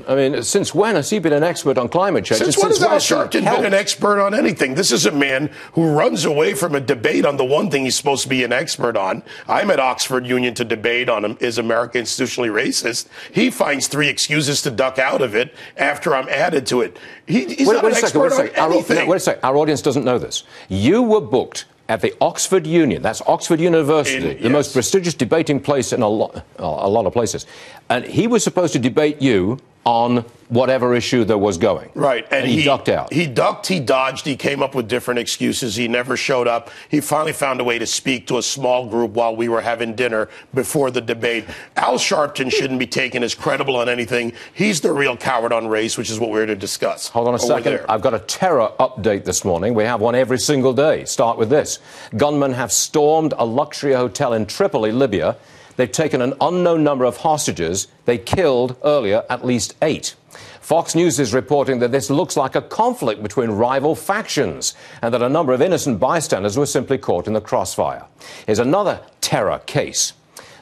I mean, since when has he been an expert on climate change? Since when has Al Sharpton been an expert on anything? This is a man who runs away from a debate on the one thing he's supposed to be an expert on. I'm at Oxford Union to debate on is America institutionally racist. He finds 3 excuses to duck out of it after I'm added to it. He's not an expert on anything. Wait a second. Our audience doesn't know this. You were booked at the Oxford Union, that's Oxford University, the most prestigious debating place in a lot of places. And he was supposed to debate you on whatever issue there was going. Right. And he ducked out. He ducked, he dodged, he came up with different excuses. He never showed up. He finally found a way to speak to a small group while we were having dinner before the debate. Al Sharpton shouldn't be taken as credible on anything. He's the real coward on race, which is what we're to discuss. Hold on a second. I've got a terror update this morning. We have one every single day. Start with this. Gunmen have stormed a luxury hotel in Tripoli, Libya. They've taken an unknown number of hostages. They killed earlier at least 8. Fox News is reporting that this looks like a conflict between rival factions and that a number of innocent bystanders were simply caught in the crossfire. Here's another terror case.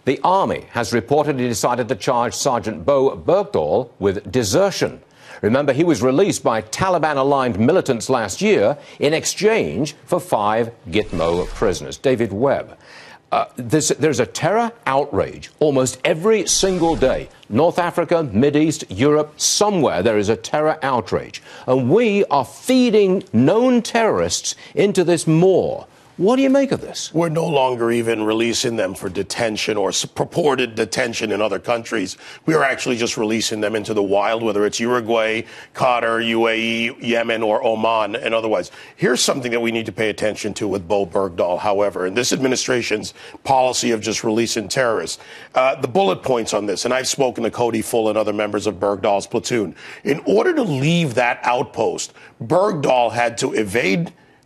The Army has reportedly decided to charge Sergeant Bo Bergdahl with desertion. Remember, he was released by Taliban-aligned militants last year in exchange for 5 Gitmo prisoners. David Webb. There's a terror outrage almost every single day. North Africa, Mideast, Europe, somewhere there is a terror outrage. And we are feeding known terrorists into this more. What do you make of this? We're no longer even releasing them for detention or purported detention in other countries. We are actually just releasing them into the wild, whether it's Uruguay, Qatar, UAE, Yemen, or Oman, and otherwise. Here's something that we need to pay attention to with Bo Bergdahl, however, and this administration's policy of just releasing terrorists. The bullet points on this, and I've spoken to Cody Full and other members of Bergdahl's platoon. In order to leave that outpost, Bergdahl had to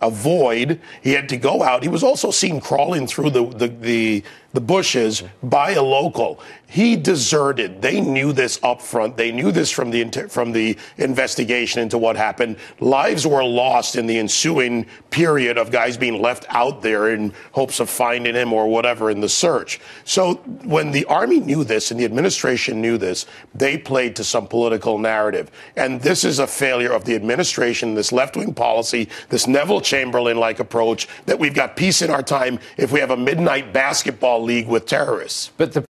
avoid, he had to go out. He was also seen crawling through the bushes by a local. He deserted. They knew this up front. They knew this from the investigation into what happened. Lives were lost in the ensuing period of guys being left out there in hopes of finding him or whatever in the search. So when the Army knew this and the administration knew this, they played to some political narrative. And this is a failure of the administration, this left-wing policy, this Neville Chamberlain-like approach that we've got peace in our time if we have a midnight basketball league with terrorists. But the